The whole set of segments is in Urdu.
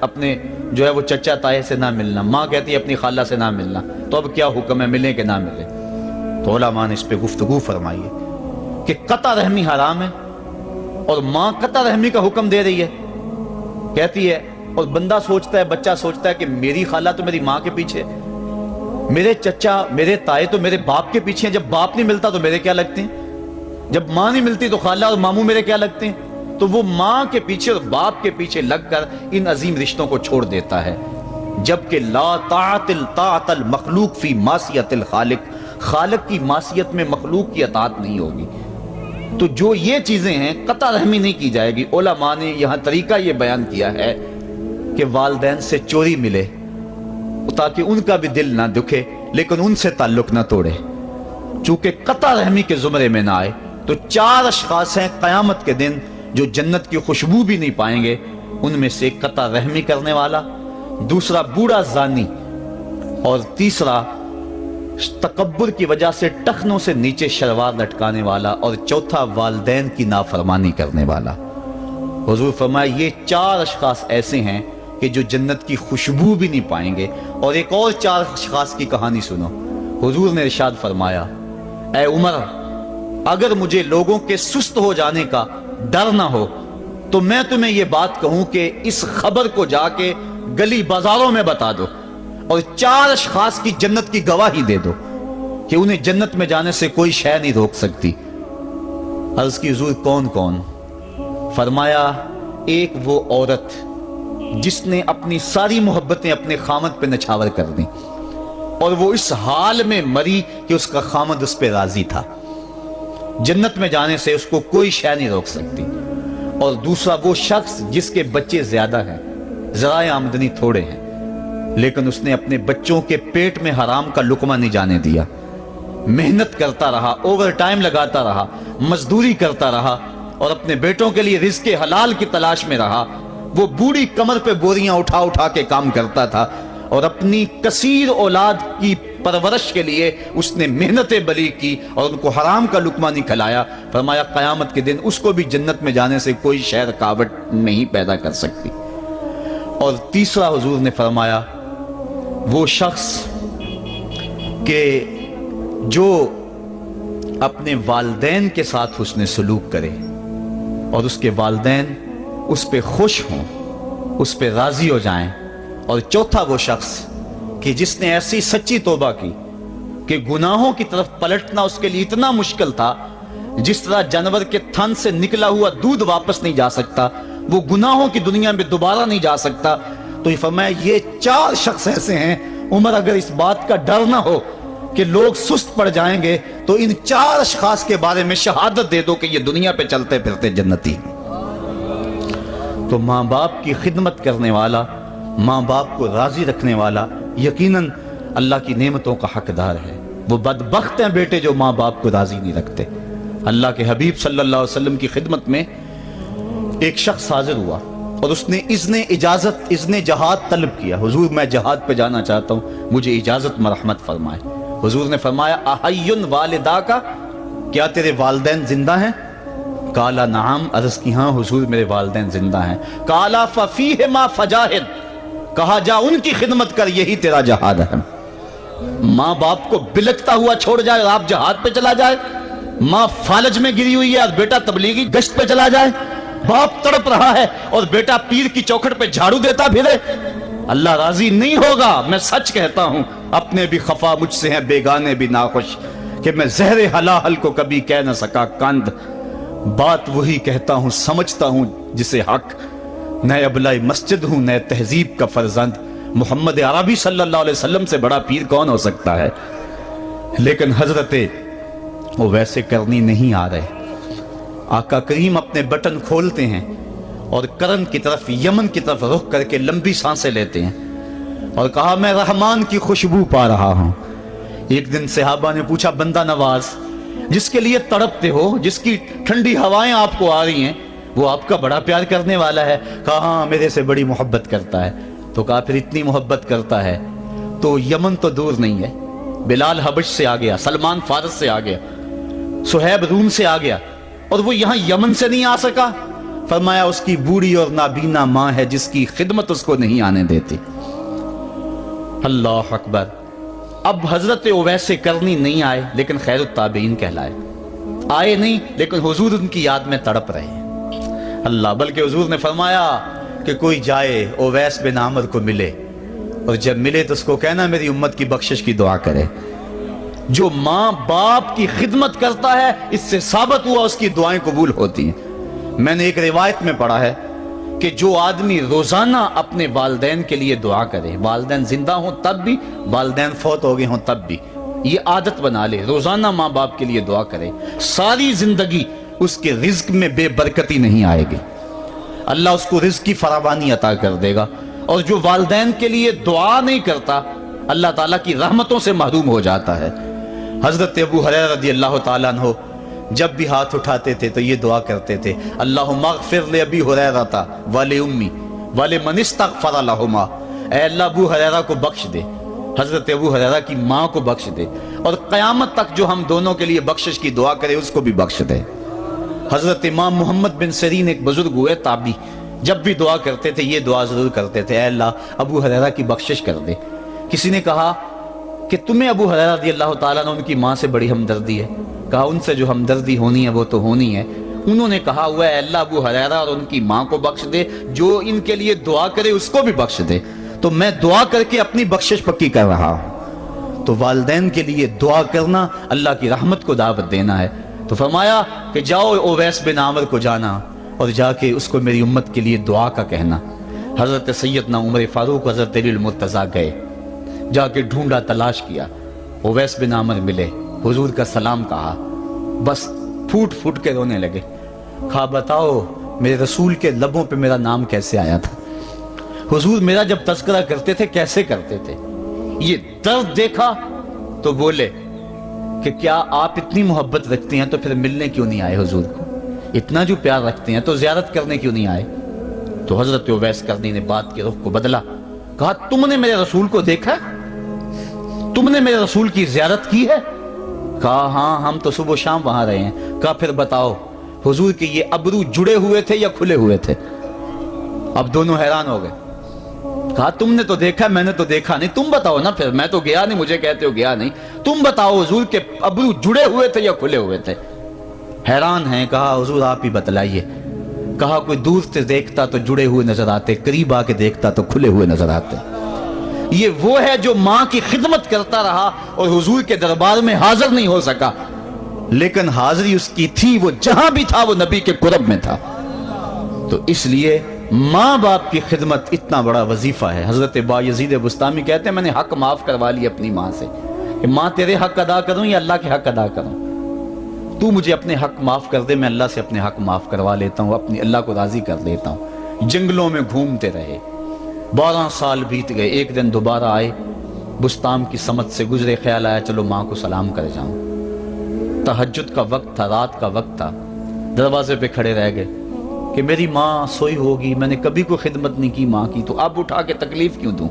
اپنے جو ہے وہ چچا تائے سے نہ ملنا، ماں کہتی ہے اپنی خالہ سے نہ ملنا، تو اب کیا حکم ہے، ملیں کہ نہ ملیں؟ تو علماء نے اس پہ گفتگو فرمائی ہے کہ قطع رحمی حرام ہے، اور ماں قطع رحمی کا حکم دے رہی ہے، کہتی ہے، اور بندہ سوچتا ہے، بچہ سوچتا ہے کہ میری خالہ تو میری ماں کے پیچھے، میرے چچا میرے تائے تو میرے باپ کے پیچھے ہیں، جب باپ نہیں ملتا تو میرے کیا لگتے ہیں، جب ماں نہیں ملتی تو خالہ اور ماموں میرے کیا لگتے ہیں؟ تو وہ ماں کے پیچھے اور باپ کے پیچھے لگ کر ان عظیم رشتوں کو چھوڑ دیتا ہے، جبکہ لا طاعت المخلوق فی معصیت الخالق، خالق کی معصیت میں مخلوق کی اطاعت نہیں ہوگی۔ تو جو یہ چیزیں ہیں قطع رحمی نہیں کی جائے گی۔ علماء نے یہاں طریقہ یہ بیان کیا ہے کہ والدین سے چوری ملے تاکہ ان کا بھی دل نہ دکھے لیکن ان سے تعلق نہ توڑے، چونکہ قطع رحمی کے زمرے میں نہ آئے۔ تو 4 اشخاص ہیں قیامت کے دن جو جنت کی خوشبو بھی نہیں پائیں گے، ان میں سے قطع رحمی کرنے والا، دوسرا بوڑھا زانی، اور تیسرا تکبر کی وجہ سے ٹخنوں سے نیچے شلوار لٹکانے والا، اور چوتھا والدین کی نافرمانی کرنے والا۔ حضور فرمایا یہ 4 اشخاص ایسے ہیں کہ جو جنت کی خوشبو بھی نہیں پائیں گے۔ اور ایک اور 4 اشخاص کی کہانی سنو۔ حضور نے ارشاد فرمایا، اے عمر، اگر مجھے لوگوں کے سست ہو جانے کا ڈر نہ ہو تو میں تمہیں یہ بات کہوں کہ اس خبر کو جا کے گلی بازاروں میں بتا دو اور 4 اشخاص کی جنت کی گواہی دے دو کہ انہیں جنت میں جانے سے کوئی شے نہیں روک سکتی۔ عرض کی حضور کون کون؟ فرمایا ایک وہ عورت جس نے اپنی ساری محبتیں اپنے خامد پہ نچھاور کر دیں اور وہ اس حال میں مری کہ اس کا خامد اس پہ راضی تھا، جنت میں جانے سے اس کو کوئی شے نہیں روک سکتی۔ اور دوسرا وہ شخص جس کے بچے زیادہ ہیں، ذرائع آمدنی تھوڑے ہیں، لیکن اس نے اپنے بچوں کے پیٹ میں حرام کا لقمہ نہیں جانے دیا، محنت کرتا رہا، اوور ٹائم لگاتا رہا، مزدوری کرتا رہا اور اپنے بیٹوں کے لیے رزق حلال کی تلاش میں رہا۔ وہ بوڑھی کمر پہ بوریاں اٹھا اٹھا کے کام کرتا تھا اور اپنی کثیر اولاد کی پرورش کے لیے اس نے محنتیں بلی کی اور ان کو حرام کا لقمہ نہیں کھلایا۔ فرمایا قیامت کے دن اس کو بھی جنت میں جانے سے کوئی شے رکاوٹ نہیں پیدا کر سکتی۔ اور تیسرا حضور نے فرمایا وہ شخص کہ جو اپنے والدین کے ساتھ حسن سلوک کرے اور اس کے والدین اس پہ خوش ہوں، اس پہ راضی ہو جائیں۔ اور چوتھا وہ شخص کہ جس نے ایسی سچی توبہ کی کہ گناہوں کی طرف پلٹنا اس کے لیے اتنا مشکل تھا جس طرح جانور کے تھن سے نکلا ہوا دودھ واپس نہیں جا سکتا، وہ گناہوں کی دنیا میں دوبارہ نہیں جا سکتا۔ تو یہ فرمایا یہ 4 شخص ایسے ہیں عمر، اگر اس بات کا ڈر نہ ہو کہ لوگ سست پڑ جائیں گے تو ان 4 اشخاص کے بارے میں شہادت دے دو کہ یہ دنیا پہ چلتے پھرتے جنتی۔ تو ماں باپ کی خدمت کرنے والا، ماں باپ کو راضی رکھنے والا یقیناً اللہ کی نعمتوں کا حقدار ہے۔ وہ بدبخت ہیں بیٹے جو ماں باپ کو راضی نہیں رکھتے۔ اللہ کے حبیب صلی اللہ علیہ وسلم کی خدمت میں ایک شخص حاضر ہوا اور اس نے اذن جہاد طلب کیا، حضور میں جہاد پہ جانا چاہتا ہوں، مجھے اجازت مرحمت فرمائے۔ حضور نے فرمایا احیٌ والدہ کا، کیا تیرے والدین زندہ ہیں؟ قالا نعم، عرض کی ہاں حضور میرے والدین زندہ ہیں۔ قالا ففیہما فجاہد، کہا جا ان کی خدمت کر، یہی تیرا جہاد ہے۔ ماں باپ کو بلکتا ہوا چھوڑ جائے اور آپ جہاد پہ چلا جائے، ماں فالج میں گری ہوئی ہے اور بیٹا تبلیغی گشت پہ چلا جائے، باپ تڑپ رہا ہے اور بیٹا پیر کی چوکھٹ پہ جھاڑو دیتا پھرے، اللہ راضی نہیں ہوگا۔ میں سچ کہتا ہوں، اپنے بھی خفا مجھ سے ہیں، بیگانے بھی ناخوش، کہ میں زہر حلال کو کبھی کہہ نہ سکا کند، بات وہی کہتا ہوں سمجھتا ہوں جسے حق، نئے ابلائی مسجد ہوں، نئے تہذیب کا فرزند، محمد عربی صلی اللہ علیہ وسلم سے بڑا پیر کون ہو سکتا ہے؟ لیکن حضرت وہ ویسے کرنی نہیں آ رہے۔ آقا کریم اپنے بٹن کھولتے ہیں اور کرن کی طرف، یمن کی طرف رخ کر کے لمبی سانسیں لیتے ہیں اور کہا میں رحمان کی خوشبو پا رہا ہوں۔ ایک دن صحابہ نے پوچھا بندہ نواز جس کے لیے تڑپتے ہو، جس کی ٹھنڈی ہوائیں آپ کو آ رہی ہیں، وہ آپ کا بڑا پیار کرنے والا ہے؟ کہا ہاں میرے سے بڑی محبت کرتا ہے۔ تو کہا پھر اتنی محبت کرتا ہے تو یمن تو دور نہیں ہے، بلال حبش سے آ گیا، سلمان فارس سے آ گیا، سہیب روم سے آ گیا، اور وہ یہاں یمن سے نہیں آ سکا؟ فرمایا اس کی بوڑھی اور نابینا ماں ہے جس کی خدمت اس کو نہیں آنے دیتی۔ اللہ اکبر۔ اب حضرت اویس کرنی نہیں آئے لیکن خیر التابعین کہلائے، آئے نہیں لیکن حضور ان کی یاد میں تڑپ رہے ہیں۔ اللہ، بلکہ حضور نے فرمایا کہ کوئی جائے اویس بن عامر کو ملے، اور جب ملے تو اس کو کہنا میری امت کی بخشش کی دعا کرے۔ جو ماں باپ کی خدمت کرتا ہے اس سے ثابت ہوا اس کی دعائیں قبول ہوتی ہیں۔ میں نے ایک روایت میں پڑھا ہے کہ جو آدمی روزانہ اپنے والدین کے لیے دعا کرے، والدین زندہ ہوں تب بھی، والدین فوت ہو گئے ہوں تب بھی، یہ عادت بنا لے، روزانہ ماں باپ کے لیے دعا کرے، ساری زندگی اس کے رزق میں بے برکتی نہیں آئے گی، اللہ اس کو رزق کی فراوانی عطا کر دے گا۔ اور جو والدین کے لیے دعا نہیں کرتا اللہ تعالیٰ کی رحمتوں سے محروم ہو جاتا ہے۔ حضرت ابو ہریرہ رضی اللہ تعالیٰ عنہ جب بھی ہاتھ اٹھاتے تھے تو یہ دعا کرتے تھے، اللہم اغفر لابی ہریرہ ولأمی ولمن استغفر لہما، اے اللہ ابو ہریرہ کو بخش دے، حضرت ابو ہریرہ کی ماں کو بخش دے، اور قیامت تک جو ہم دونوں کے لیے بخشش کی دعا کرے اس کو بھی بخش دے۔ حضرت امام محمد بن سیرین ایک بزرگ ہوئے تابعی، جب بھی دعا کرتے تھے یہ دعا ضرور کرتے تھے، اے اللہ ابو ہریرہ کی بخشش کر دے۔ کسی نے کہا کہ تمہیں ابو ہریرہ رضی اللہ تعالیٰ عنہ ان کی ماں سے بڑی ہمدردی ہے، کہا ان سے جو ہمدردی ہونی ہے وہ تو ہونی ہے۔ انہوں نے کہا ہوا ہے اللہ ابو ہریرہ اور ان کی ماں کو بخش دے، جو ان کے لیے دعا کرے اس کو بھی بخش دے، تو میں دعا کر کے اپنی بخشش پکی کر رہا ہوں۔ تو والدین کے لیے دعا کرنا اللہ کی رحمت کو دعوت دینا ہے۔ تو فرمایا کہ جاؤ اویس بن عامر کو جانا اور جا کے اس کو میری امت کے لیے دعا کا کہنا۔ حضرت سیدنا عمر فاروق حضرت علی المرتضیٰ گئے، جا کے ڈھونڈا، تلاش کیا، اویس بن عامر ملے، حضور کا سلام کہا، بس پھوٹ پھوٹ کے رونے لگے، کہا بتاؤ میرے رسول کے لبوں پہ میرا نام کیسے آیا تھا، حضور میرا جب تذکرہ کرتے تھے کیسے کرتے تھے۔ یہ درد دیکھا تو بولے کہ کیا آپ اتنی محبت رکھتے ہیں تو پھر ملنے کیوں نہیں آئے حضور کو، اتنا جو پیار رکھتے ہیں تو زیارت کرنے کیوں نہیں آئے۔ تو حضرت اویس کرنی نے بات کے رخ کو بدلا، کہا تم نے میرے رسول کو دیکھا، تم نے میرے رسول کی زیارت کی ہے، کہا ہاں ہم تو صبح و شام وہاں رہے ہیں، کہا پھر بتاؤ حضور کے یہ ابرو جڑے ہوئے تھے یا کھلے ہوئے تھے۔ اب دونوں حیران ہو گئے، کہا تم نے تو دیکھا میں نے تو دیکھا نہیں، تم بتاؤ نا، پھر میں تو گیا نہیں، مجھے کہتے ہو گیا نہیں، تم بتاؤ حضور کے ابرو جڑے ہوئے تھے یا کھلے ہوئے تھے۔ حیران ہیں، کہا حضور آپ ہی بتلائیے، کہا کوئی دور سے دیکھتا تو جڑے ہوئے نظر آتے، قریب آ کے دیکھتا تو کھلے ہوئے نظر آتے۔ یہ وہ ہے جو ماں کی خدمت کرتا رہا اور حضور کے دربار میں حاضر نہیں ہو سکا، لیکن حاضری اس کی تھی، وہ جہاں بھی تھا وہ نبی کے قرب میں تھا۔ تو اس لیے ماں باپ کی خدمت اتنا بڑا وظیفہ ہے۔ حضرت بایزید بستامی کہتے ہیں میں نے حق معاف کروا لی اپنی ماں سے، کہ ماں تیرے حق ادا کروں یا اللہ کے حق ادا کروں، تو مجھے اپنے حق معاف کر دے، میں اللہ سے اپنے حق معاف کروا لیتا ہوں، اپنی اللہ کو راضی کر لیتا ہوں۔ جنگلوں میں گھومتے رہے، 12 سال بیت گئے، ایک دن دوبارہ آئے، بستام کی سمت سے گزرے، خیال آیا چلو ماں کو سلام کر جاؤں۔ تہجد کا وقت تھا، رات کا وقت تھا، دروازے پہ کھڑے رہ گئے کہ میری ماں سوئی ہوگی، میں نے کبھی کوئی خدمت نہیں کی ماں کی، تو اب اٹھا کے تکلیف کیوں دوں۔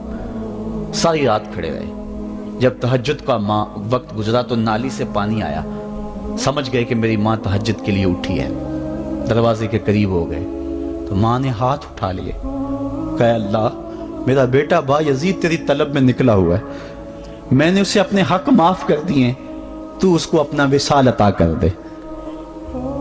ساری رات کھڑے رہے، جب تہجد کا وقت گزرا تو نالی سے پانی آیا، سمجھ گئے کہ میری ماں تہجد کے لیے اٹھی ہے، دروازے کے قریب ہو گئے تو ماں نے ہاتھ اٹھا لیے، کہا اللہ میرا بیٹا بایزید تیری طلب میں نکلا ہوا ہے، میں نے اسے اپنے حق معاف کر دیے، تو اس کو اپنا وصال عطا کر دے۔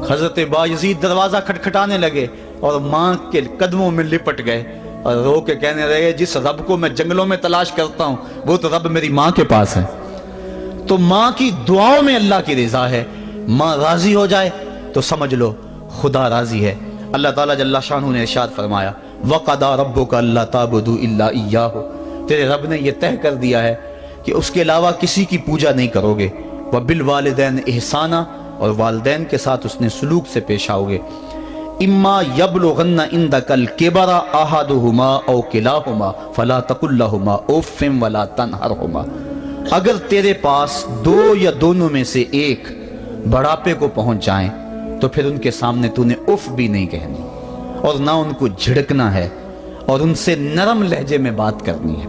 حضرت بایزید دروازہ کھٹکھٹانے لگے اور ماں کے قدموں میں لپٹ گئے اور رو کے کہنے لگے جس رب کو میں جنگلوں میں تلاش کرتا ہوں وہ تو رب میری ماں کے پاس ہے۔ تو ماں کی دعاؤں میں اللہ کی رضا ہے، ماں راضی ہو جائے تو سمجھ لو خدا راضی ہے۔ اللہ تعالیٰ جل شانہ نے ارشاد فرمایا وَقَضَىٰ رَبُّكَ أَلَّا تَعْبُدُوا إِلَّا إِيَّاهُ، تیرے رب نے یہ طے کر دیا ہے کہ اس کے علاوہ کسی کی پوجا نہیں کرو گے، وَبِالْوَالِدَيْنِ إِحْسَانًا، اور والدین کے ساتھ اس نے سلوک سے پیش آؤ گے، اِمَّا يَبْلُغَنَّ عِندَكَ الْكِبَرَ أَحَدُهُمَا أَوْ كِلَاهُمَا فَلَا تَقُل لَّهُمَا أُفٍّ وَلَا تَنْهَرْهُمَا، اگر تیرے پاس دو یا دونوں میں سے ایک بڑھاپے کو پہنچ جائیں تو پھر ان کے سامنے تو نے اف بھی نہیں کہنی اور نہ ان کو جھڑکنا ہے اور ان سے نرم لہجے میں بات کرنی ہے۔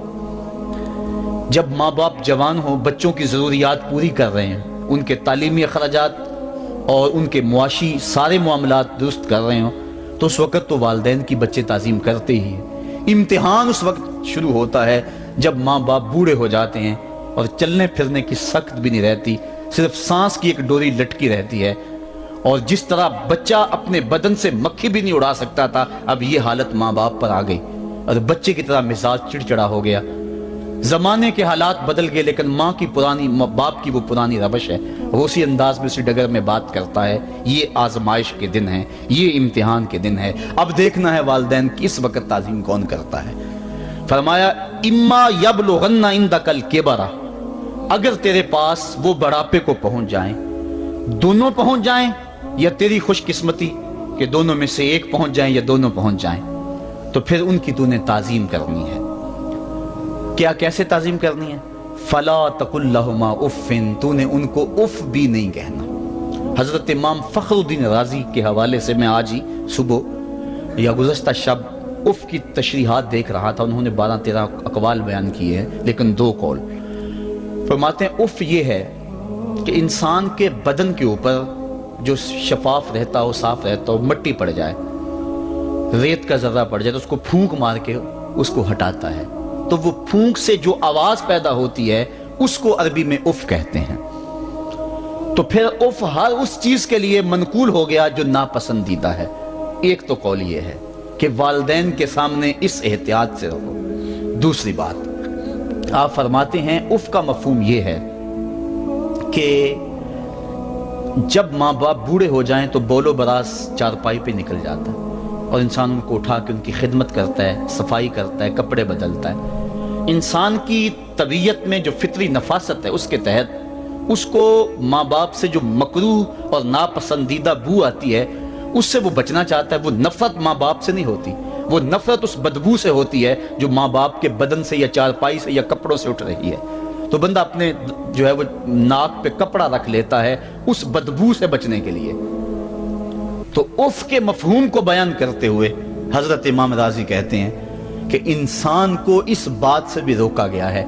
جب ماں باپ جوان ہوں، بچوں کی ضروریات پوری کر رہے ہیں، ان کے تعلیمی اخراجات اور ان کے معاشی سارے معاملات درست کر رہے ہوں، تو اس وقت تو والدین کی بچے تعظیم کرتے ہی ہیں۔ امتحان اس وقت شروع ہوتا ہے جب ماں باپ بوڑھے ہو جاتے ہیں اور چلنے پھرنے کی سخت بھی نہیں رہتی، صرف سانس کی ایک ڈوری لٹکی رہتی ہے، اور جس طرح بچہ اپنے بدن سے مکھی بھی نہیں اڑا سکتا تھا، اب یہ حالت ماں باپ پر آ گئی اور بچے کی طرح مزاج چڑچڑا ہو گیا۔ زمانے کے حالات بدل گئے، لیکن ماں باپ کی وہ پرانی روش ہے، وہ اسی انداز میں اسی ڈگر میں بات کرتا ہے۔ یہ آزمائش کے دن ہیں، یہ امتحان کے دن ہے، اب دیکھنا ہے والدین کی اس وقت تعظیم کون کرتا ہے۔ فرمایا اما یبلغن عندک الکبر، اگر تیرے پاس وہ بڑھاپے کو پہنچ جائیں، دونوں پہنچ جائیں، یا تیری خوش قسمتی کہ دونوں میں سے ایک پہنچ جائیں یا دونوں پہنچ جائیں، تو پھر ان کی تو نے تعظیم کرنی ہے۔ کیا کیسے تعظیم کرنی ہے؟ فلا تقل لہما اف، تو نے ان کو اف بھی نہیں کہنا۔ حضرت امام فخر الدین رازی کے حوالے سے میں آج ہی صبح یا گزشتہ شب اف کی تشریحات دیکھ رہا تھا، انہوں نے 12-13 اقوال بیان کیے ہیں، لیکن 2 قول فرماتے ہیں۔ اف یہ ہے کہ انسان کے بدن کے اوپر جو شفاف رہتا ہو، صاف رہتا ہو، مٹی پڑ جائے، ریت کا ذرہ پڑ جائے تو اس کو پھونک مار کے اس کو ہٹاتا ہے، تو وہ پھونک سے جو آواز پیدا ہوتی ہے اس کو عربی میں اف کہتے ہیں۔ تو پھر اف ہر اس چیز کے لیے منقول ہو گیا جو ناپسندیدہ ہے۔ ایک تو قول یہ ہے کہ والدین کے سامنے اس احتیاط سے رہو۔ دوسری بات آپ فرماتے ہیں اف کا مفہوم یہ ہے کہ جب ماں باپ بوڑھے ہو جائیں تو بولو براز چارپائی پہ نکل جاتا ہے اور انسان ان کو اٹھا کے ان کی خدمت کرتا ہے، صفائی کرتا ہے، کپڑے بدلتا ہے۔ انسان کی طبیعت میں جو فطری نفاست ہے اس کے تحت اس کو ماں باپ سے جو مکروہ اور ناپسندیدہ بو آتی ہے اس سے وہ بچنا چاہتا ہے۔ وہ نفرت ماں باپ سے نہیں ہوتی، وہ نفرت اس بدبو سے ہوتی ہے جو ماں باپ کے بدن سے یا چارپائی سے یا کپڑوں سے اٹھ رہی ہے۔ تو بندہ اپنے جو ہے وہ ناک پہ کپڑا رکھ لیتا ہے اس بدبو سے بچنے کے لیے۔ تو اف کے مفہوم کو بیان کرتے ہوئے حضرت امام رازی کہتے ہیں کہ انسان کو اس بات سے بھی روکا گیا ہے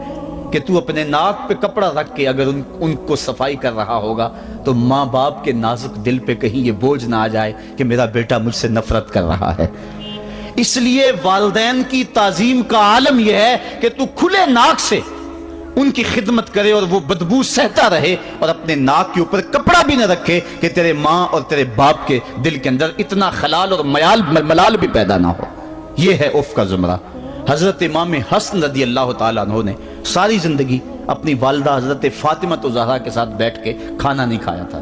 کہ تو اپنے ناک پہ کپڑا رکھ کے اگر ان کو صفائی کر رہا ہوگا تو ماں باپ کے نازک دل پہ کہیں یہ بوجھ نہ آ جائے کہ میرا بیٹا مجھ سے نفرت کر رہا ہے۔ اس لیے والدین کی تعظیم کا عالم یہ ہے کہ تو کھلے ناک سے ان کی خدمت کرے اور وہ بدبو سہتا رہے اور اپنے ناک کے اوپر کپڑا بھی نہ رکھے کہ تیرے ماں اور تیرے باپ کے دل کے اندر اتنا خلال اور ملال بھی پیدا نہ ہو۔ یہ ہے اف کا زمرہ۔ حضرت امام حسن رضی اللہ تعالیٰ عنہ نے ساری زندگی اپنی والدہ حضرت فاطمہ الزہرا کے ساتھ بیٹھ کے کھانا نہیں کھایا تھا۔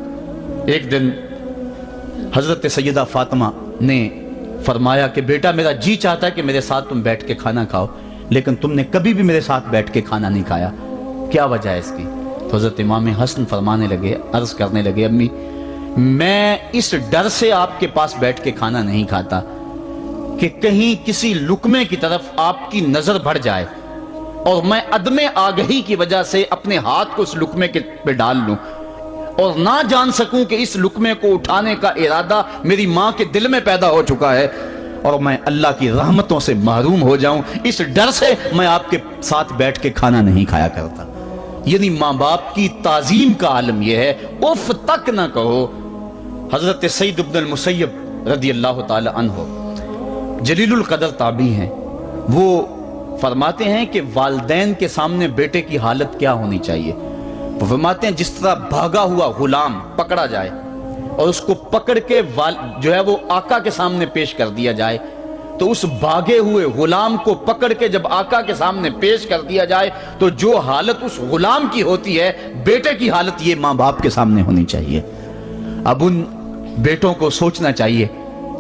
ایک دن حضرت سیدہ فاطمہ نے فرمایا کہ بیٹا میرا جی چاہتا ہے کہ میرے ساتھ تم بیٹھ کے کھانا کھاؤ، لیکن تم نے کبھی بھی میرے ساتھ بیٹھ کے کھانا نہیں کھایا، کیا وجہ ہے اس کی؟ تو حضرت امام حسن فرمانے لگے، عرض کرنے لگے امی میں اس ڈر سے آپ کے پاس بیٹھ کے کھانا نہیں کھاتا کہ کہیں کسی لقمے کی طرف آپ کی نظر بڑھ جائے اور میں عدم آگہی کی وجہ سے اپنے ہاتھ کو اس لقمے کے پہ ڈال لوں اور نہ جان سکوں کہ اس لقمے کو اٹھانے کا ارادہ میری ماں کے دل میں پیدا ہو چکا ہے اور میں اللہ کی رحمتوں سے محروم ہو جاؤں، اس ڈر سے میں آپ کے ساتھ بیٹھ کے کھانا نہیں کھایا کرتا۔ یعنی ماں باپ کی تعظیم کا عالم یہ ہے، اف تک نہ کہو۔ حضرت سعید بن المسیب رضی اللہ تعالی عنہ جلیل القدر تابعی ہیں، وہ فرماتے ہیں کہ والدین کے سامنے بیٹے کی حالت کیا ہونی چاہیے۔ وہ فرماتے ہیں جس طرح بھاگا ہوا غلام پکڑا جائے اور اس کو پکڑ کے جو ہے وہ آقا کے سامنے پیش کر دیا جائے، تو اس بھاگے ہوئے غلام کو پکڑ کے جب آقا کے سامنے پیش کر دیا جائے تو جو حالت اس غلام کی ہوتی ہے بیٹے کی حالت یہ ماں باپ کے سامنے ہونی چاہیے۔ اب ان بیٹوں کو سوچنا چاہیے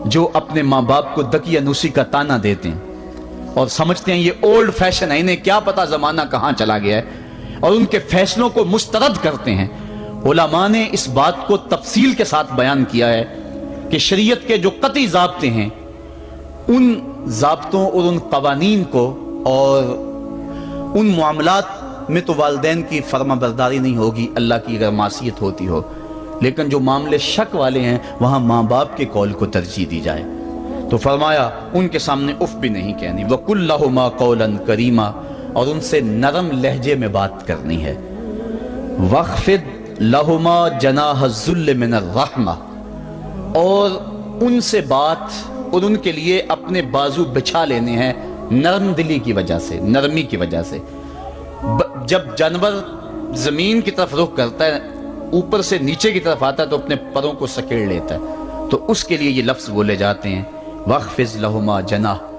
جو اپنے ماں باپ کو دقیانوسی کا تانا دیتے ہیں اور سمجھتے ہیں یہ اولڈ فیشن ہے، انہیں کیا پتا زمانہ کہاں چلا گیا ہے، اور ان کے فیصلوں کو مسترد کرتے ہیں۔ علماء نے اس بات کو تفصیل کے ساتھ بیان کیا ہے کہ شریعت کے جو قطعی ضابطے ہیں ان ضابطوں اور ان قوانین کو اور ان معاملات میں تو والدین کی فرما برداری نہیں ہوگی اللہ کی اگر معصیت ہوتی ہو، لیکن جو معاملے شک والے ہیں وہاں ماں باپ کے قول کو ترجیح دی جائے۔ تو فرمایا ان کے سامنے اف بھی نہیں کہنی، وَقُلْ لَهُمَا قَوْلًا كَرِيمًا، اور ان سے نرم لہجے میں بات کرنی ہے۔ وَاخْفِضْ لَهُمَا جَنَاحَ الذُّلِّ مِنَ الرَّحْمَةِ، اور ان سے بات اور ان کے لیے اپنے بازو بچھا لینے ہیں نرم دلی کی وجہ سے، نرمی کی وجہ سے۔ جب جانور زمین کی طرف رخ کرتا ہے، اوپر سے نیچے کی طرف آتا ہے تو اپنے پروں کو سکیڑ لیتا ہے، تو اس کے لیے یہ لفظ بولے جاتے ہیں وَخْفِضْ لَهُمَا جَنَاحَ۔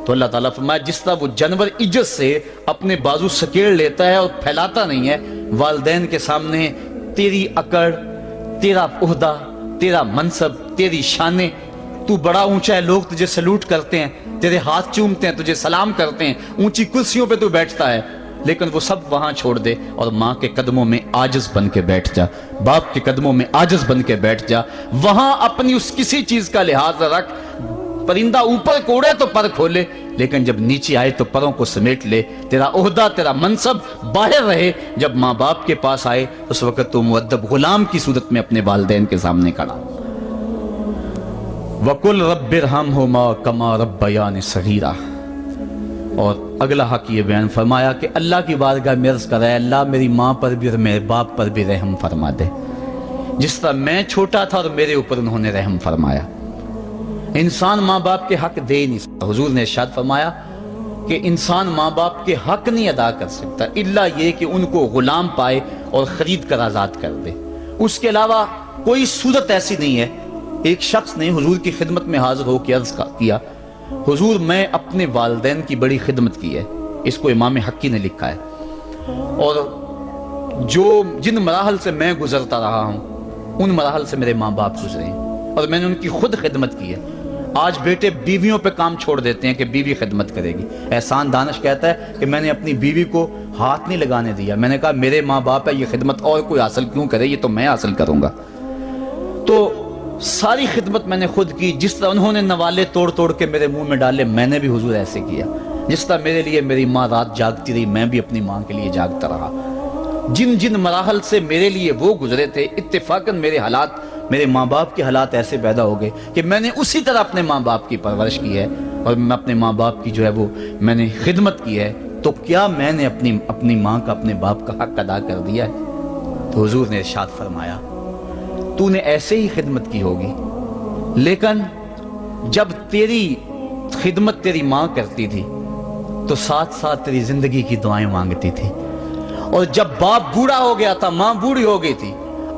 تو اللہ تعالیٰ فرمایا جس طرح وہ جانور عزت سے اپنے بازو سکیڑ لیتا ہے اور پھیلاتا نہیں ہے، والدین کے سامنے تیری اکڑ، تیرا عہدہ، تیرا منصب، تیری شانیں، تو بڑا اونچا ہے، لوگ تجھے سلوٹ کرتے ہیں، تیرے ہاتھ چومتے ہیں، تجھے سلام کرتے ہیں، اونچی کرسیوں پہ تو بیٹھتا ہے، لیکن وہ سب وہاں چھوڑ دے اور ماں کے قدموں میں عاجز بن کے بیٹھ جا، باپ کے قدموں میں عاجز بن کے بیٹھ جا، وہاں اپنی اس کسی چیز کا لحاظ رکھ، پرندہ اوپر کوڑے تو پر کھولے، لیکن جب نیچے آئے تو پروں کو سمیٹ لے، تیرا عہدہ، تیرا منصب باہر رہے، جب ماں باپ کے پاس آئے اس وقت تو مؤدب غلام کی صورت میں اپنے والدین کے سامنے کھڑا۔ وَقُلْ رَبِّ ارْحَمْهُمَا كَمَا رَبَّيَانِ صَغِيرًا۔ اور اگلا حق یہ بیان فرمایا کہ اللہ کی بارگاہ میں عرض کر رہا ہے اللہ میری ماں پر بھی اور میرے باپ پر بھی رحم فرما دے، جس طرح میں چھوٹا تھا اور میرے اوپر انہوں نے رحم فرمایا۔ انسان ماں باپ کے حق دے نہیں سکتا، حضور نے ارشاد فرمایا کہ انسان ماں باپ کے حق نہیں ادا کر سکتا الا یہ کہ ان کو غلام پائے اور خرید کر آزاد کر دے، اس کے علاوہ کوئی صورت ایسی نہیں ہے۔ ایک شخص نے حضور کی خدمت میں حاضر ہو کے عرض کیا حضور میں اپنے والدین کی بڑی خدمت کی ہے، اس کو امام حقی نے لکھا ہے، اور جن مراحل سے میں گزرتا رہا ہوں ان مراحل سے میرے ماں باپ گزرے ہیں اور میں نے ان کی خود خدمت کی ہے۔ آج بیٹے بیویوں پہ کام چھوڑ دیتے ہیں کہ بیوی خدمت کرے گی۔ احسان دانش کہتا ہے کہ میں نے اپنی بیوی کو ہاتھ نہیں لگانے دیا، میں نے کہا میرے ماں باپ ہے، یہ خدمت اور کوئی حاصل کیوں کرے، یہ تو میں حاصل کروں گا۔ تو ساری خدمت میں نے خود کی، جس طرح انہوں نے نوالے توڑ توڑ کے میرے منہ میں ڈالے میں نے بھی حضور ایسے کیا، جس طرح میرے لیے میری ماں رات جاگتی رہی میں بھی اپنی ماں کے لیے جاگتا رہا۔ جن جن مراحل سے میرے لیے وہ گزرے تھے اتفاقاً میرے حالات، میرے ماں باپ کے حالات ایسے پیدا ہو گئے کہ میں نے اسی طرح اپنے ماں باپ کی پرورش کی ہے اور میں اپنے ماں باپ کی جو ہے وہ میں نے خدمت کی ہے، تو کیا میں نے اپنی ماں کا اپنے باپ کا حق ادا کر دیا ہے؟ تو حضور نے ارشاد فرمایا تو نے ایسے ہی خدمت کی ہوگی، لیکن جب تیری خدمت تیری ماں کرتی تھی تو ساتھ ساتھ تیری زندگی کی دعائیں مانگتی تھی، اور جب باپ بوڑھا ہو گیا تھا، ماں بوڑھی ہو گئی تھی،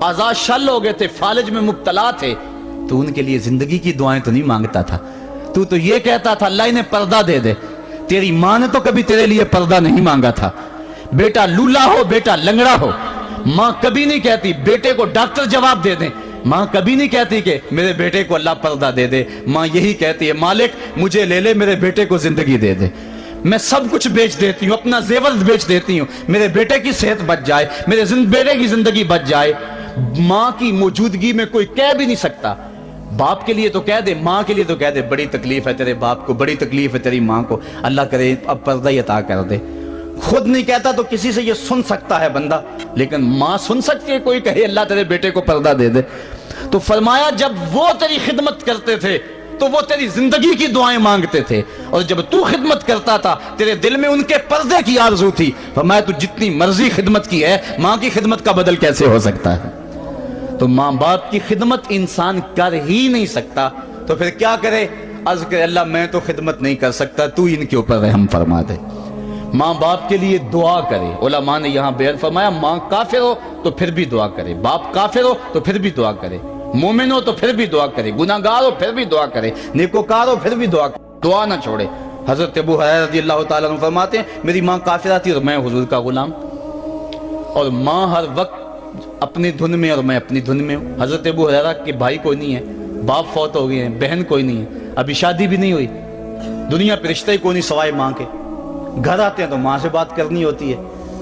آزاد شل ہو گئے تھے، فالج میں مبتلا تھے، تو ان کے لیے زندگی کی دعائیں تو نہیں مانگتا تھا، تو یہ کہتا تھا اللہ انہیں پردہ دے دے۔ تیری ماں نے تو کبھی تیرے لیے پردہ نہیں مانگا تھا، بیٹا لولا ہو بیٹا لنگڑا ہو، ماں کبھی نہیں کہتی بیٹے کو ڈاکٹر جواب دے دیں، ماں کبھی نہیں کہتی کہ میرے بیٹے کو اللہ پردہ دے دے، ماں یہی کہتی ہے مالک مجھے لے لے، میرے بیٹے کو زندگی دے دے، میں سب کچھ بیچ دیتی ہوں، اپنا زیور بیچ دیتی ہوں، میرے بیٹے کی صحت بچ جائے، میرے بیٹے کی زندگی بچ جائے۔ ماں کی موجودگی میں کوئی کہہ بھی نہیں سکتا، باپ کے لیے تو کہہ دے، ماں کے لیے تو کہہ دے بڑی تکلیف ہے تیرے باپ کو، بڑی تکلیف ہے تیری ماں کو، اللہ کرے اب پردہ ہی عطا کر دے۔ خود نہیں کہتا تو کسی سے یہ سن سکتا ہے بندہ، لیکن ماں سن سکتی ہے کوئی کہے اللہ تیرے بیٹے کو پردہ دے دے؟ تو فرمایا جب وہ تیری خدمت کرتے تھے تو وہ تیری زندگی کی دعائیں مانگتے تھے، اور جب تو خدمت کرتا تھا تیرے دل میں ان کے پردے کی آرزو تھی۔ فرمایا تو جتنی مرضی خدمت کی ہے، ماں کی خدمت کا بدل کیسے ہو سکتا ہے؟ تو ماں باپ کی خدمت انسان کر ہی نہیں سکتا، تو پھر کیا کرے؟ عرض کرے اللہ میں تو خدمت نہیں کر سکتا، تو ان کے اوپر رحم فرما دے۔ ماں باپ کے لیے دعا کرے، علماء نے یہاں بیان فرمایا ماں کافر ہو تو پھر بھی دعا کرے، باپ کافر ہو تو پھر بھی دعا کرے، مومن ہو تو پھر بھی دعا کرے، گناہگار ہو پھر بھی دعا کرے، نیکوکار ہو پھر بھی دعا کرے، دعا نہ چھوڑے۔ حضرت ابو ہریرہ رضی اللہ تعالیٰ عنہ فرماتے ہیں میری ماں کافرہ تھی اور میں حضور کا غلام، اور ماں ہر وقت اپنی دھن میں اور میں اپنی دھن میں ہوں۔ حضرت ابو ہریرہ کے بھائی کوئی نہیں ہے، باپ فوت ہو گئے ہیں، بہن کوئی نہیں ہے، ابھی شادی بھی نہیں ہوئی، دنیا پہ رشتے کوئی نہیں سوائے ماں کے، گھر آتے ہیں تو ماں سے بات کرنی ہوتی ہے،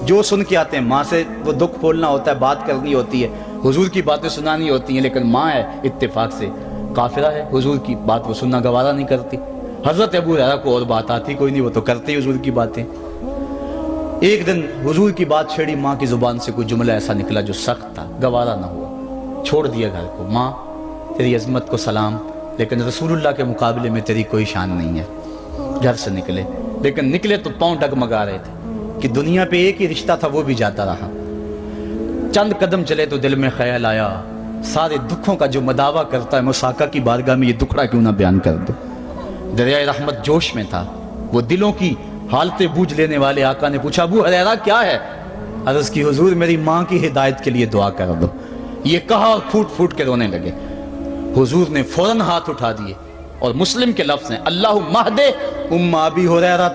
جو سن کے آتے ہیں ماں سے وہ دکھ کھولنا ہوتا ہے، بات کرنی ہوتی ہے، حضور کی باتیں سنانی ہوتی ہیں، لیکن ماں ہے اتفاق سے کافرہ ہے، حضور کی بات وہ سننا گوارا نہیں کرتی۔ حضرت ابو ہریرہ کو اور بات آتی کوئی نہیں، وہ تو کرتے ہی حضور کی باتیں۔ ایک دن حضور کی بات چھیڑی، ماں کی زبان سے کوئی جملہ ایسا نکلا جو سخت تھا، گوارا نہ ہوا، چھوڑ دیا گھر کو۔ ماں تیری عظمت کو سلام، لیکن رسول اللہ کے مقابلے میں تیری کوئی شان نہیں ہے۔ گھر سے نکلے، لیکن نکلے تو پاؤں ڈگمگا رہے تھے کہ دنیا پہ ایک ہی رشتہ تھا وہ بھی جاتا رہا۔ چند قدم چلے تو دل میں خیال آیا سارے دکھوں کا جو مداوا کرتا ہے، مساقہ کی بارگاہ میں یہ دکھڑا کیوں نہ بیان کر دو۔ دریائے رحمت جوش میں تھا، وہ دلوں کی حالتیں بوجھ لینے والے آقا نے پوچھا ابو ہریرہ کیا ہے؟ عرض کی حضور میری ماں کی ہدایت کے لیے دعا کر دو۔ یہ کہا اور پھوٹ پھوٹ کے رونے لگے۔ حضور نے فوراً ہاتھ اٹھا دیے اور مسلم کے لفظ ہیں اللہم اہد ام ابی ہریرہ،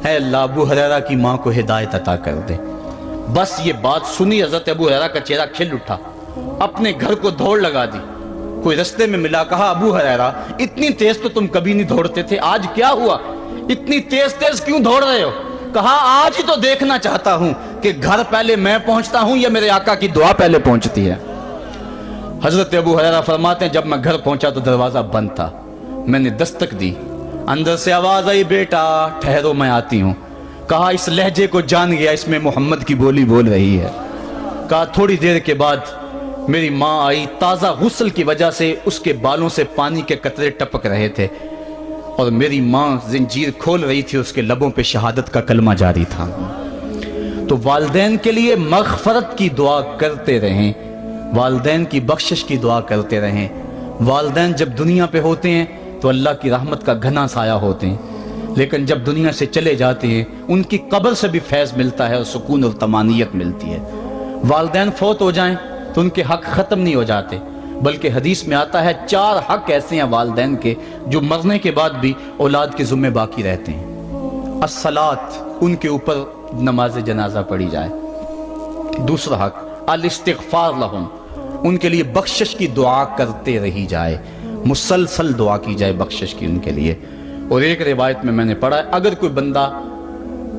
اے اللہ ابو ہریرہ کی ماں کو ہدایت عطا کر دے۔ بس یہ بات سنی حضرت ابو ہریرہ کا چہرہ کھل اٹھا، اپنے گھر کو دوڑ لگا دی۔ کوئی رستے میں ملا، کہا ابو ہریرہ اتنی تیز تو تم کبھی نہیں دوڑتے تھے، آج کیا ہوا؟ اتنی تیز تیز کیوں دوڑ رہے ہو؟ کہا آج ہی تو دیکھنا چاہتا ہوں کہ گھر پہلے میں پہنچتا ہوں یا میرے آقا کی دعا پہلے پہنچتی ہے۔ حضرت ابو ہریرہ فرماتے ہیں جب میں گھر پہنچا تو دروازہ بند تھا، میں نے دستک دی، اندر سے آواز آئی بیٹا ٹھہرو میں آتی ہوں۔ کہا اس لہجے کو جان گیا، اس میں محمد کی بولی بول رہی ہے۔ کہا تھوڑی دیر کے بعد میری ماں آئی، تازہ غسل کی وجہ سے اس کے بالوں سے پانی کے قطرے ٹپک رہے تھے اور میری ماں زنجیر کھول رہی تھی، اس کے لبوں پہ شہادت کا کلمہ جاری تھا۔ تو والدین کے لیے مغفرت کی دعا کرتے رہیں، والدین کی بخشش کی دعا کرتے رہیں۔ والدین جب دنیا پہ ہوتے ہیں تو اللہ کی رحمت کا گھنا سایہ ہوتے ہیں، لیکن جب دنیا سے چلے جاتے ہیں ان کی قبر سے بھی فیض ملتا ہے اور سکون اور طمانینت ملتی ہے۔ والدین فوت ہو جائیں تو ان کے حق ختم نہیں ہو جاتے، بلکہ حدیث میں آتا ہے 4 حق ایسے ہیں والدین کے جو مرنے کے بعد بھی اولاد کے ذمہ باقی رہتے ہیں۔ الصلاۃ، ان کے اوپر نماز جنازہ پڑھی جائے۔ دوسرا حق الاستغفار لہم، ان کے لیے بخشش کی دعا کرتے رہی جائے، مسلسل دعا کی جائے بخشش کی ان کے لیے۔ اور ایک روایت میں نے پڑھا ہے اگر کوئی بندہ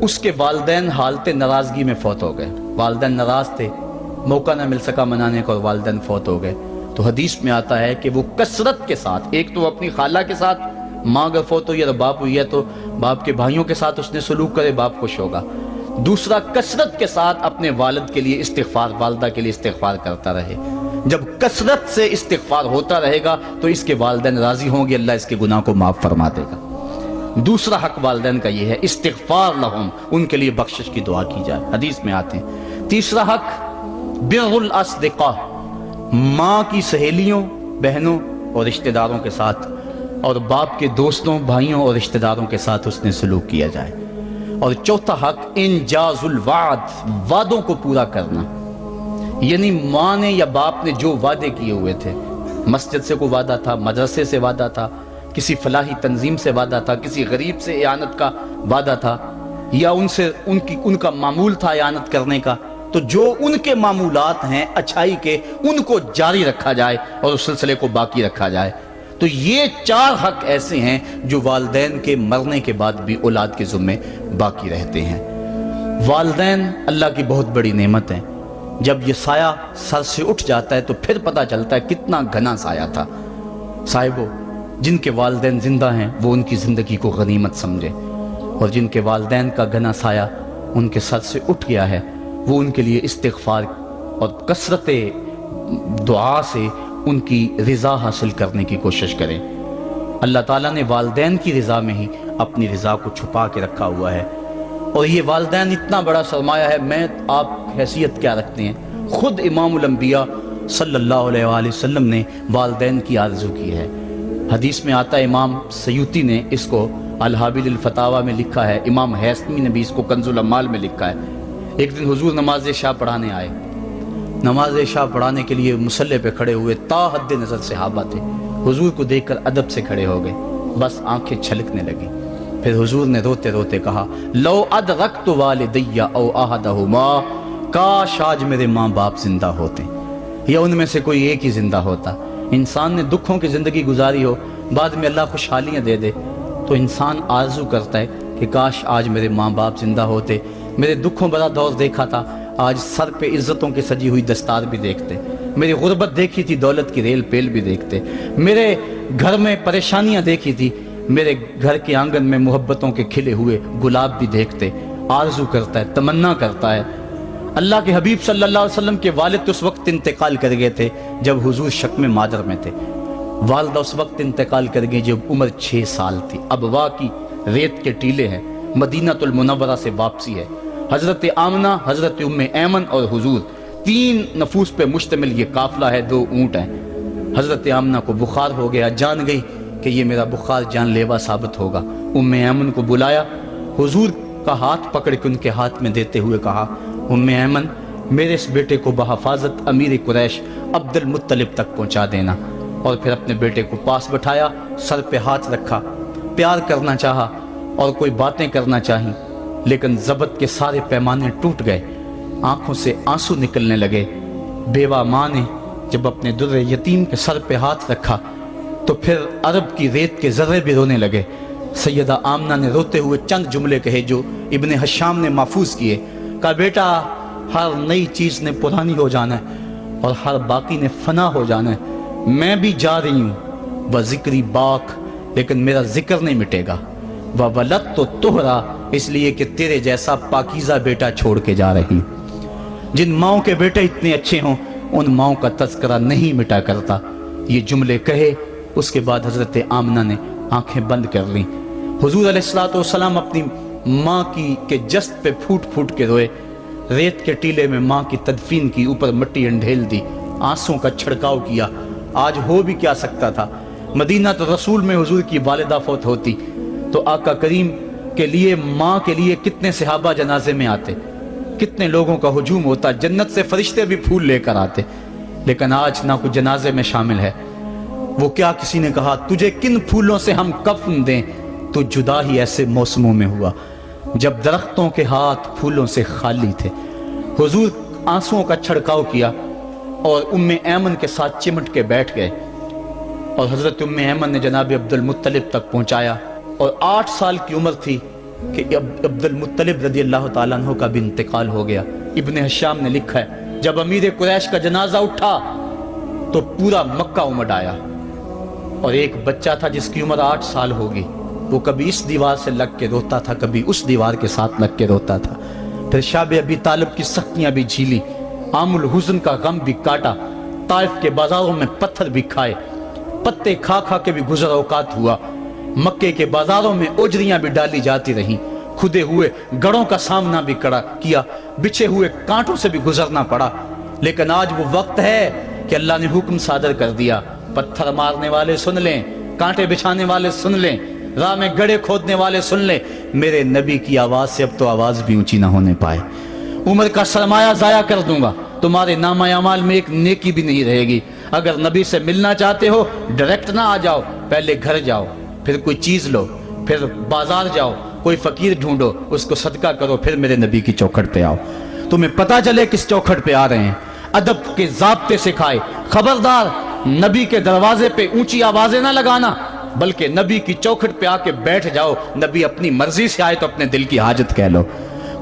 اس کے والدین حالت ناراضگی میں فوت ہو گئے، والدین ناراض تھے، موقع نہ مل سکا منانے کا اور والدین فوت ہو گئے، تو حدیث میں آتا ہے کہ وہ کثرت کے ساتھ، ایک تو اپنی خالہ کے ساتھ، ماں اگر فوت ہوئی ہے تو باپ ہوئی ہے تو باپ کے بھائیوں کے ساتھ اس نے سلوک کرے، باپ خوش ہوگا۔ دوسرا کثرت کے ساتھ اپنے والد کے لیے استغفار، والدہ کے لیے استغفار کرتا رہے۔ جب کثرت سے استغفار ہوتا رہے گا تو اس کے والدین راضی ہوں گے، اللہ اس کے گناہ کو معاف فرما دے گا۔ دوسرا حق والدین کا یہ ہے استغفار لہم، ان کے لیے بخشش کی دعا کی جائے، حدیث میں آتے ہیں۔ تیسرا حق بر الاصدقاء، ماں کی سہیلیوں، بہنوں اور رشتہ داروں کے ساتھ، اور باپ کے دوستوں، بھائیوں اور رشتہ داروں کے ساتھ اس نے سلوک کیا جائے۔ اور چوتھا حق انجاز الوعد، وعدوں کو پورا کرنا، یعنی ماں نے یا باپ نے جو وعدے کیے ہوئے تھے، مسجد سے کوئی وعدہ تھا، مدرسے سے وعدہ تھا، کسی فلاحی تنظیم سے وعدہ تھا، کسی غریب سے اعانت کا وعدہ تھا، یا ان کا معمول تھا اعانت کرنے کا، تو جو ان کے معمولات ہیں اچھائی کے ان کو جاری رکھا جائے اور اس سلسلے کو باقی رکھا جائے۔ تو یہ 4 حق ایسے ہیں جو والدین کے مرنے کے بعد بھی اولاد کے ذمے باقی رہتے ہیں۔ والدین اللہ کی بہت بڑی نعمت ہیں، جب یہ سایہ سر سے اٹھ جاتا ہے تو پھر پتہ چلتا ہے کتنا گھنا سایہ تھا۔ صاحبو، جن کے والدین زندہ ہیں وہ ان کی زندگی کو غنیمت سمجھے، اور جن کے والدین کا گھنا سایہ ان کے سر سے اٹھ گیا ہے وہ ان کے لیے استغفار اور کثرت دعا سے ان کی رضا حاصل کرنے کی کوشش کریں۔ اللہ تعالیٰ نے والدین کی رضا میں ہی اپنی رضا کو چھپا کے رکھا ہوا ہے، اور یہ والدین اتنا بڑا سرمایہ ہے۔ میں آپ حیثیت کیا رکھتے ہیں؟ خود امام الانبیاء صلی اللہ علیہ وآلہ وسلم نے والدین کی آرزو کی ہے۔ حدیث میں آتا ہے، امام سیوطی نے اس کو الحابل الفتاوی میں لکھا ہے، امام حیثمی نے بھی اس کو کنز الاموال میں لکھا ہے۔ ایک دن حضور نماز عشاء پڑھانے آئے، نماز عشاء پڑھانے کے لیے مصلی پہ کھڑے ہوئے، تا حد نظر صحابہ تھے، حضور کو دیکھ کر ادب سے کھڑے ہو گئے، بس آنکھیں چھلکنے لگی۔ پھر حضور نے روتے روتے کہا، لو ادرکت والدی او احدہما، کاش آج میرے ماں باپ زندہ ہوتے یا ان میں سے کوئی ایک ہی زندہ ہوتا۔ انسان نے دکھوں کی زندگی گزاری ہو، بعد میں اللہ خوشحالیاں دے دے تو انسان آرزو کرتا ہے کہ کاش آج میرے ماں باپ زندہ ہوتے، میرے دکھوں بڑا دور دیکھا تھا، آج سر پہ عزتوں کی سجی ہوئی دستار بھی دیکھتے، میری غربت دیکھی تھی، دولت کی ریل پیل بھی دیکھتے، میرے گھر میں پریشانیاں دیکھی تھی، میرے گھر کے آنگن میں محبتوں کے کھلے ہوئے گلاب بھی دیکھتے۔ آرزو کرتا ہے، تمنا کرتا ہے۔ اللہ کے حبیب صلی اللہ علیہ وسلم کے والد اس وقت انتقال کر گئے تھے جب حضور شکم مادر میں تھے، والدہ اس وقت انتقال کر گئی جب عمر 6 سال تھی۔ ابوا کی ریت کے ٹیلے ہیں، مدینہ المنورہ سے واپسی ہے، حضرت آمنہ، حضرت ام ایمن اور حضور، 3 نفوس پہ مشتمل یہ قافلہ ہے، 2 اونٹ ہیں۔ حضرت آمنہ کو بخار ہو گیا، جان گئی کہ کہ یہ میرا بخار جان لیوا ثابت ہوگا۔ ایمن کو بلایا، حضور کا ہاتھ پکڑ کے ان کے ہاتھ میں دیتے ہوئے کہا، ایمن میرے اس بیٹے کو بحفاظت امیر قریش عبد المطلب تک پہنچا دینا۔ اور پھر اپنے بیٹے کو پاس بٹھایا، سر پہ ہاتھ رکھا، پیار کرنا چاہا اور کوئی باتیں کرنا چاہیں، لیکن ضبط کے سارے پیمانے ٹوٹ گئے، آنکھوں سے آنسو نکلنے لگے۔ بیوہ ماں نے جب اپنے در یتیم کے سر پہ ہاتھ رکھا تو پھر عرب کی ریت کے ذرے بھی رونے لگے۔ سیدہ آمنہ نے روتے ہوئے چند جملے کہے جو ابن حشام نے محفوظ کیے، کہا بیٹا ہر نئی چیز نے پرانی ہو جانا ہے اور ہر باقی نے فنا ہو جانا ہے، میں بھی جا رہی ہوں، وذکری باق، لیکن میرا ذکر نہیں مٹے گا، وولدت تو تہرا، اس لیے کہ تیرے جیسا پاکیزہ بیٹا چھوڑ کے جا رہی ہوں۔ جن ماؤں کے بیٹے اتنے اچھے ہوں ان ماؤں کا تذکرہ نہیں مٹا کرتا۔ یہ جملے کہے اس کے بعد حضرت آمنہ نے آنکھیں بند کر لیں۔ حضور علیہ السلام اپنی ماں کے جسد پہ پھوٹ پھوٹ کے روئے، ریت کے ٹیلے میں ماں کی تدفین کی، اوپر مٹی انڈھیل دی، آنسوں کا چھڑکاؤ کیا۔ آج ہو بھی کیا سکتا تھا، مدینہ تو رسول میں حضور کی والدہ فوت ہوتی تو آقا کریم کے لیے، ماں کے لیے کتنے صحابہ جنازے میں آتے، کتنے لوگوں کا ہجوم ہوتا، جنت سے فرشتے بھی پھول لے کر آتے، لیکن آج نہ کوئی جنازے میں شامل ہے۔ وہ کیا کسی نے کہا تجھے کن پھولوں سے ہم کفن دیں، تو جدا ہی ایسے موسموں میں ہوا جب درختوں کے ہاتھ پھولوں سے خالی تھے۔ حضور آنسوؤں کا چھڑکاؤ کیا اور ایمن کے ساتھ چمٹ کے بیٹھ گئے، اور حضرت ایمن نے جناب عبد المطلب تک پہنچایا، اور 8 سال کی عمر تھی کہ عبد المطلب رضی اللہ تعالیٰ عنہ کا بھی انتقال ہو گیا۔ ابن حشام نے لکھا ہے جب امیر قریش کا جنازہ اٹھا تو پورا مکہ امڈ آیا، اور ایک بچہ تھا جس کی عمر 8 سال ہوگی، وہ کبھی اس دیوار سے لگ کے روتا تھا، کبھی اس دیوار کے ساتھ لگ کے روتا تھا۔ پھر شاب ابی طالب کی سختیاں بھی جھیلی، عام الحزن کا غم بھی کاٹا، طائف کے بازاروں میں پتھر بھی کھائے، پتے کھا کھا کے بھی گزر اوقات ہوا، مکے کے بازاروں میں اجریاں بھی ڈالی جاتی رہیں، کھدے ہوئے گڑوں کا سامنا بھی کیا، بچھے ہوئے کانٹوں سے بھی گزرنا پڑا۔ لیکن آج وہ وقت ہے کہ اللہ نے حکم صادر کر دیا، پتھر مارنے والے سن لیں، کانٹے بچھانے والے سن لیں، راہ میں گڑے کھودنے والے سن لیں، میرے نبی کی آواز سے اب تو آواز بھی اونچی نہ ہونے پائے۔ عمر کا سرمایہ ضائع کر دوں گا، تمہارے نامہ اعمال میں ایک نیکی بھی نہیں رہے گی۔ اگر نبی سے ملنا چاہتے ہو ڈائریکٹ نہ آ جاؤ، پہلے گھر جاؤ، پھر کوئی چیز لو، پھر بازار جاؤ، کوئی فقیر ڈھونڈو، اس کو صدقہ کرو، پھر میرے نبی کی چوکھٹ پہ آؤ، تمہیں پتہ چلے کس چوکھٹ پہ آ رہے ہیں۔ ادب کے ضابطے سکھائے، خبردار نبی کے دروازے پہ اونچی آوازیں نہ لگانا، بلکہ نبی کی چوکھٹ پہ آ کے بیٹھ جاؤ، نبی اپنی مرضی سے آئے تو اپنے دل کی حاجت کہہ لو۔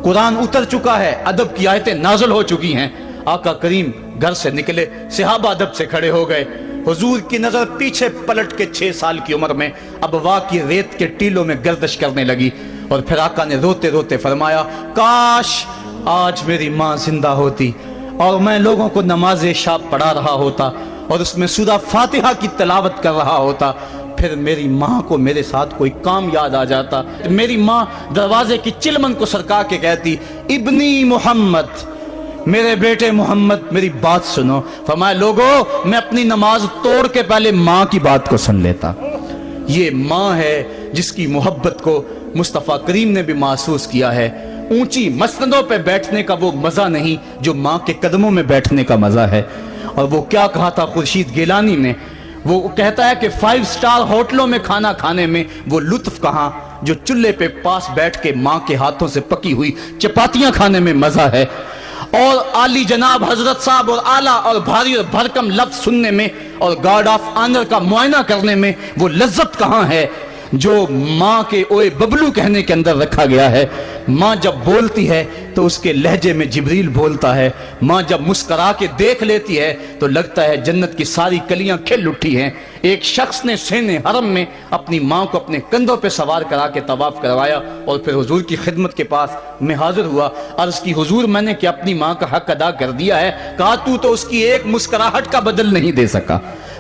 قرآن اتر چکا ہے، ادب کی آیتیں نازل ہو چکی ہیں، آقا کریم گھر سے نکلے، صحابہ ادب سے کھڑے ہو گئے، حضور کی نظر پیچھے پلٹ کے 6 سال کی عمر میں ابوا کی ریت کے ٹیلوں میں گردش کرنے لگی، اور پھر آقا نے روتے روتے فرمایا کاش آج میری ماں زندہ ہوتی اور میں لوگوں کو نماز شب پڑھا رہا ہوتا اور اس میں سورہ فاتحہ کی تلاوت کر رہا ہوتا، پھر میری ماں کو میرے ساتھ کوئی کام یاد آ جاتا، میری ماں دروازے کی چلمن کو سرکا کے کہتی ابنی محمد، میرے بیٹے محمد میری بات سنو۔ فرمایا لوگو میں اپنی نماز توڑ کے پہلے ماں کی بات کو سن لیتا۔ یہ ماں ہے جس کی محبت کو مصطفیٰ کریم نے بھی محسوس کیا ہے۔ اونچی مسندوں پہ بیٹھنے کا وہ مزہ نہیں جو ماں کے قدموں میں بیٹھنے کا مزہ ہے۔ اور وہ کیا کہا تھا خورشید گیلانی نے، وہ کہتا ہے کہ 5 سٹار ہوٹلوں میں کھانا کھانے میں وہ لطف کہاں جو چولہے پہ پاس بیٹھ کے ماں کے ہاتھوں سے پکی ہوئی چپاتیاں کھانے میں مزہ ہے، اور عالی جناب حضرت صاحب اور اعلیٰ اور بھاری اور بھرکم لفظ سننے میں اور گارڈ آف آنر کا معائنہ کرنے میں وہ لذت کہاں ہے جو ماں کے اوے ببلو کہنے کے اندر رکھا گیا ہے۔ ماں جب بولتی ہے تو اس کے لہجے میں جبریل بولتا ہے، ماں جب مسکرا کے دیکھ لیتی ہے تو لگتا ہے جنت کی ساری کلیاں کھل اٹھی ہیں۔ ایک شخص نے سین حرم میں اپنی ماں کو اپنے کندھوں پہ سوار کرا کے طواف کروایا اور پھر حضور کی خدمت کے پاس میں حاضر ہوا، عرض کی حضور میں نے کہ اپنی ماں کا حق ادا کر دیا ہے، کہا تو اس کی ایک مسکراہٹ کا بدل نہیں دے سکا۔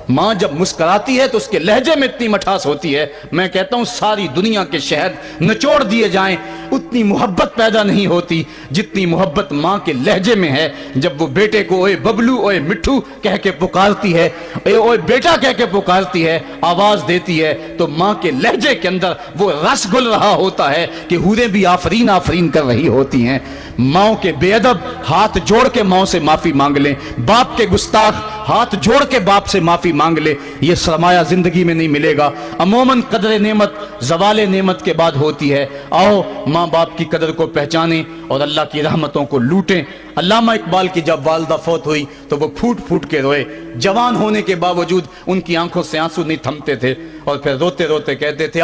ماں جب مسکراتی ہے تو اس کے لہجے میں اتنی مٹھاس ہوتی ہے، میں کہتا ہوں ساری دنیا کے شہد نچوڑ دیے جائیں اتنی محبت پیدا نہیں ہوتی جتنی محبت ماں کے لہجے میں ہے۔ جب وہ بیٹے کو اوئے ببلو اوئے مٹھو کہہ کے پکارتی ہے، اوئے بیٹا کہہ کے پکارتی ہے، آواز دیتی ہے، تو ماں کے لہجے کے اندر وہ رس گل رہا ہوتا ہے کہ حوریں بھی آفرین آفرین کر رہی ہوتی ہیں۔ ماں کے بے ادب ہاتھ جوڑ کے ماں سے معافی مانگ لیں، باپ کے گستاخ ہاتھ جوڑ کے باپ سے معافی مانگ لے، یہ سرمایہ زندگی میں نہیں ملے گا۔ عموماً قدر نعمت زوال نعمت کے بعد ہوتی ہے۔ آؤ ماں باپ کی قدر کو پہچانیں اور اللہ کی رحمتوں کو لوٹیں۔ علامہ اقبال کی جب والدہ فوت ہوئی تو وہ پھوٹ پھوٹ کے روئے، جوان ہونے کے باوجود ان کی آنکھوں سے آنسو نہیں تھمتے تھے، اور پھر روتے روتے کہتے تھے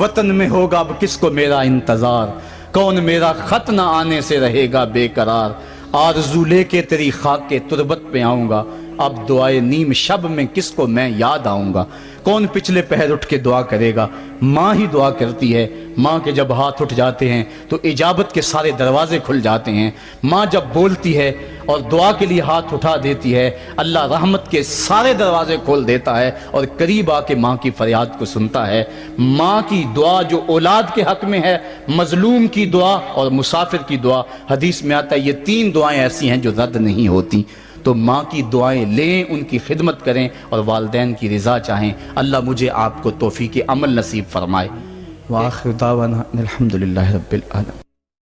وطن میں ہوگا اب کس کو میرا انتظار، کون میرا خط نہ آنے سے رہے گا بے قرار، آرزو لے کے تیری خاک کے تربت پہ آؤں گا، اب دعائے نیم شب میں کس کو میں یاد آؤں گا، کون پچھلے پہر اٹھ کے دعا کرے گا، ماں ہی دعا کرتی ہے۔ ماں کے جب ہاتھ اٹھ جاتے ہیں تو اجابت کے سارے دروازے کھل جاتے ہیں۔ ماں جب بولتی ہے اور دعا کے لیے ہاتھ اٹھا دیتی ہے، اللہ رحمت کے سارے دروازے کھول دیتا ہے اور قریب آ کے ماں کی فریاد کو سنتا ہے۔ ماں کی دعا جو اولاد کے حق میں ہے، مظلوم کی دعا اور مسافر کی دعا، حدیث میں آتا ہے یہ 3 دعائیں ایسی ہیں جو رد نہیں ہوتی۔ تو ماں کی دعائیں لیں، ان کی خدمت کریں اور والدین کی رضا چاہیں۔ اللہ مجھے آپ کو توفیق عمل نصیب فرمائے۔ وآخر دعوانا الحمدللہ رب العالمین۔